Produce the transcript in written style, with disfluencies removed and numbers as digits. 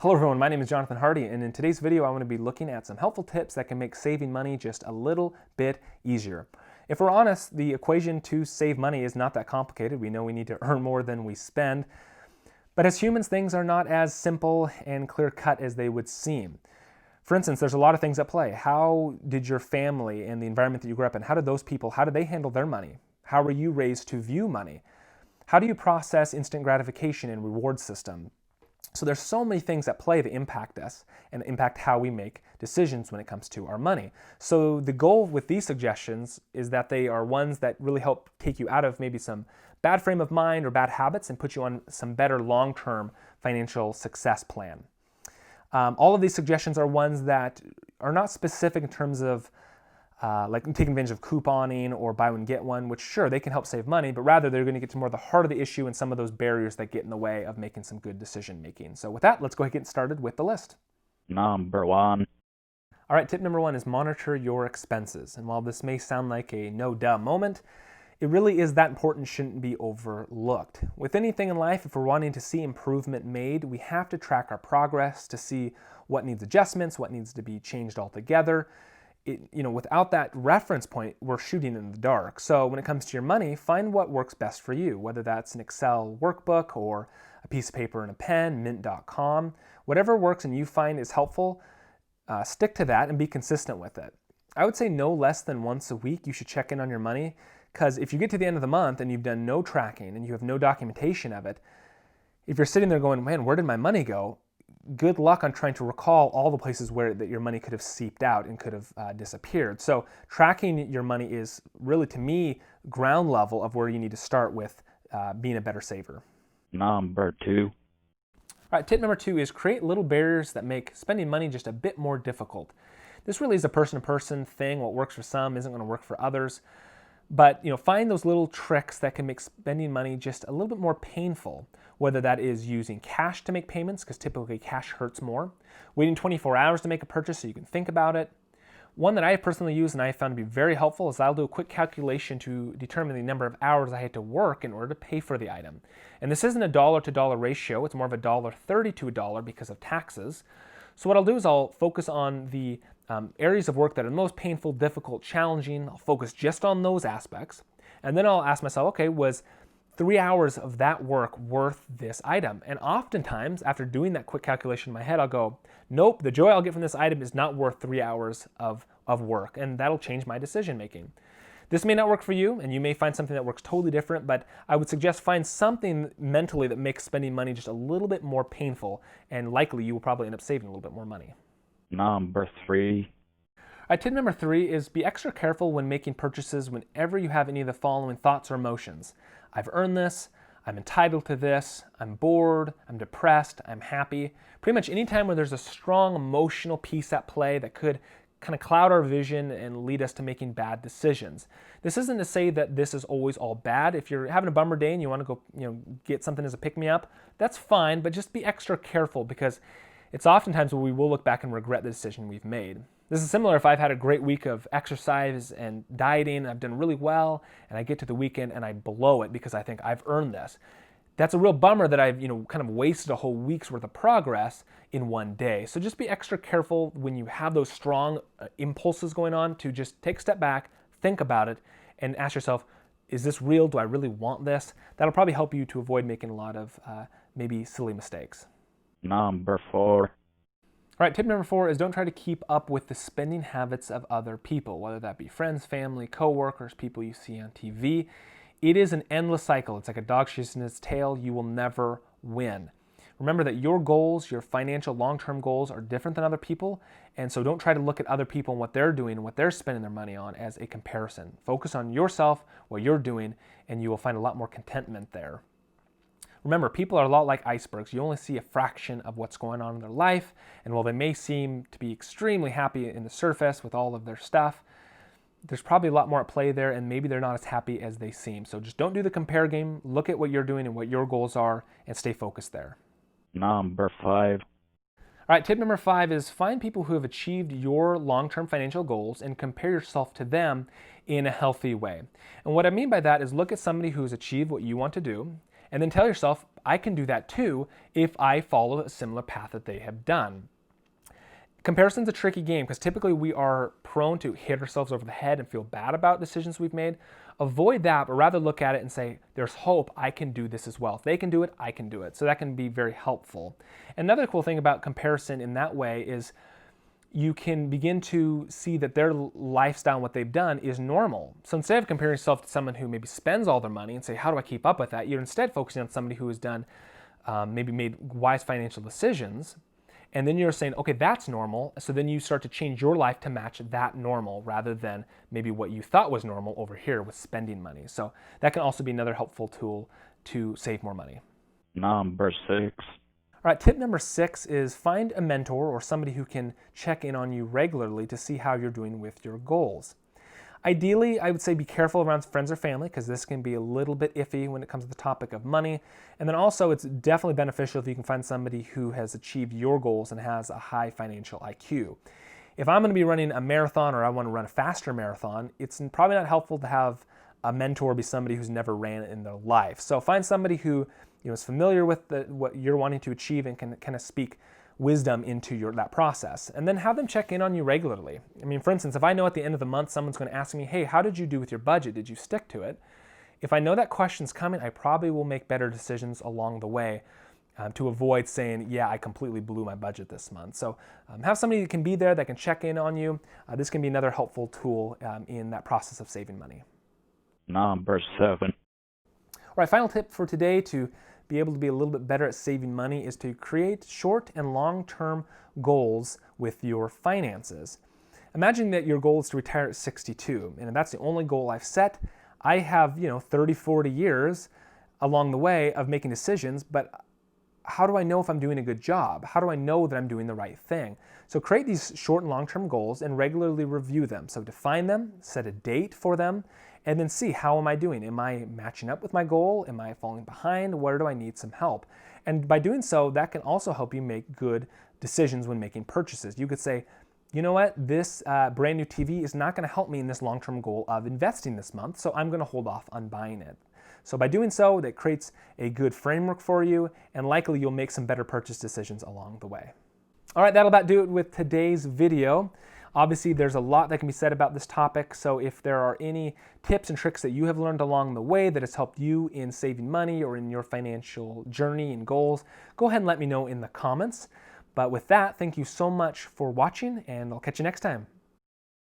Hello everyone, my name is Jonathan Hardy, and in today's video I want to be looking at some helpful tips that can make saving money just a little bit easier. If we're honest, the equation to save money is not that complicated. We know we need to earn more than we spend. But as humans, things are not as simple and clear-cut as they would seem. For instance, there's a lot of things at play. How did your family and the environment that you grew up in, how did they handle their money? How were you raised to view money? How do you process instant gratification and reward system? So there's so many things at play that impact us and impact how we make decisions when it comes to our money. So the goal with these suggestions is that they are ones that really help take you out of maybe some bad frame of mind or bad habits and put you on some better long-term financial success plan. All of these suggestions are ones that are not specific in terms of like taking advantage of couponing or buy one get one, which sure, they can help save money, but rather they're going to get to more the heart of the issue and some of those barriers that get in the way of making some good decision making. So with that, let's go ahead and get started with the list. Number one. All right, tip number one is monitor your expenses. And while this may sound like a no-duh moment, it really is that important, shouldn't be overlooked. With anything in life, if we're wanting to see improvement made, we have to track our progress to see what needs adjustments, what needs to be changed altogether. Without that reference point, we're shooting in the dark. So when it comes to your money, find what works best for you, whether that's an Excel workbook or a piece of paper and a pen, mint.com. Whatever works and you find is helpful, stick to that and be consistent with it. I would say no less than once a week you should check in on your money, because if you get to the end of the month and you've done no tracking and you have no documentation of it, if you're sitting there going, man, where did my money go? Good luck on trying to recall all the places where that your money could have seeped out and could have disappeared. So tracking your money is really, to me, ground level of where you need to start with being a better saver. Number two. All right, tip number two is create little barriers that make spending money just a bit more difficult. This really is a person-to-person thing. What works for some isn't going to work for others. But find those little tricks that can make spending money just a little bit more painful, whether that is using cash to make payments, because typically cash hurts more, waiting 24 hours to make a purchase so you can think about it. One that I personally use and I found to be very helpful is I'll do a quick calculation to determine the number of hours I had to work in order to pay for the item. And this isn't a dollar-to-dollar ratio, it's more of a $1.30 to $1 because of taxes. So what I'll do is I'll focus on the areas of work that are the most painful, difficult, challenging. I'll focus just on those aspects. And then I'll ask myself, okay, was 3 hours of that work worth this item? And oftentimes, after doing that quick calculation in my head, I'll go, nope, the joy I'll get from this item is not worth 3 hours of work. And that'll change my decision making. This may not work for you, and you may find something that works totally different, but I would suggest find something mentally that makes spending money just a little bit more painful, and likely you will probably end up saving a little bit more money. Number three. All right, tip number three is be extra careful when making purchases whenever you have any of the following thoughts or emotions. I've earned this, I'm entitled to this, I'm bored, I'm depressed, I'm happy. Pretty much any time where there's a strong emotional piece at play that could kind of cloud our vision and lead us to making bad decisions. This isn't to say that this is always all bad. If you're having a bummer day and you want to go, get something as a pick-me-up, that's fine, but just be extra careful, because it's oftentimes where we will look back and regret the decision we've made. This is similar if I've had a great week of exercise and dieting, and I've done really well, and I get to the weekend and I blow it because I think I've earned this. That's a real bummer that I've kind of wasted a whole week's worth of progress in one day. So just be extra careful when you have those strong impulses going on to just take a step back, think about it, and ask yourself, is this real? Do I really want this? That'll probably help you to avoid making a lot of maybe silly mistakes. Number four. All right, tip number four is don't try to keep up with the spending habits of other people, whether that be friends, family, coworkers, people you see on TV. It is an endless cycle. It's like a dog chasing its tail. You will never win. Remember that your goals, your financial long-term goals, are different than other people, and so don't try to look at other people and what they're doing and what they're spending their money on as a comparison. Focus on yourself, what you're doing, and you will find a lot more contentment there. Remember, people are a lot like icebergs. You only see a fraction of what's going on in their life, and while they may seem to be extremely happy in the surface with all of their stuff, there's probably a lot more at play there, and maybe they're not as happy as they seem. So just don't do the compare game. Look at what you're doing and what your goals are, and stay focused there. Number five. All right, tip number five is find people who have achieved your long-term financial goals and compare yourself to them in a healthy way. And what I mean by that is look at somebody who's achieved what you want to do, and then tell yourself, I can do that too if I follow a similar path that they have done. Comparison's a tricky game because typically we are prone to hit ourselves over the head and feel bad about decisions we've made. Avoid that, but rather look at it and say, there's hope, I can do this as well. If they can do it, I can do it. So that can be very helpful. Another cool thing about comparison in that way is you can begin to see that their lifestyle and what they've done is normal. So instead of comparing yourself to someone who maybe spends all their money and say, how do I keep up with that? You're instead focusing on somebody who has done, maybe made wise financial decisions. And then you're saying, okay, that's normal. So then you start to change your life to match that normal rather than maybe what you thought was normal over here with spending money. So that can also be another helpful tool to save more money. Number 6. All right, tip number 6 is find a mentor or somebody who can check in on you regularly to see how you're doing with your goals. Ideally, I would say be careful around friends or family because this can be a little bit iffy when it comes to the topic of money. And then also it's definitely beneficial if you can find somebody who has achieved your goals and has a high financial IQ. If I'm going to be running a marathon or I want to run a faster marathon, it's probably not helpful to have a mentor be somebody who's never ran it in their life. So find somebody who is familiar with what you're wanting to achieve and can kind of speak wisdom into that process, and then have them check in on you regularly. I mean, for instance, if I know at the end of the month someone's going to ask me, hey, how did you do with your budget? Did you stick to it? If I know that question's coming, I probably will make better decisions along the way to avoid saying, yeah, I completely blew my budget this month. So have somebody that can be there, that can check in on you. This can be another helpful tool in that process of saving money. Number 7. All right, final tip for today to be able to be a little bit better at saving money is to create short and long-term goals with your finances. Imagine that your goal is to retire at 62, and that's the only goal I've set. I have, 30, 40 years along the way of making decisions, but how do I know if I'm doing a good job? How do I know that I'm doing the right thing? So create these short and long-term goals and regularly review them. So define them, set a date for them, and then see, how am I doing? Am I matching up with my goal? Am I falling behind? Where do I need some help? And by doing so, that can also help you make good decisions when making purchases. You could say, you know what, this brand new TV is not going to help me in this long-term goal of investing this month, so I'm going to hold off on buying it. So by doing so, that creates a good framework for you, and likely you'll make some better purchase decisions along the way. All right, that'll about do it with today's video. Obviously, there's a lot that can be said about this topic, so if there are any tips and tricks that you have learned along the way that has helped you in saving money or in your financial journey and goals, go ahead and let me know in the comments. But with that, thank you so much for watching, and I'll catch you next time.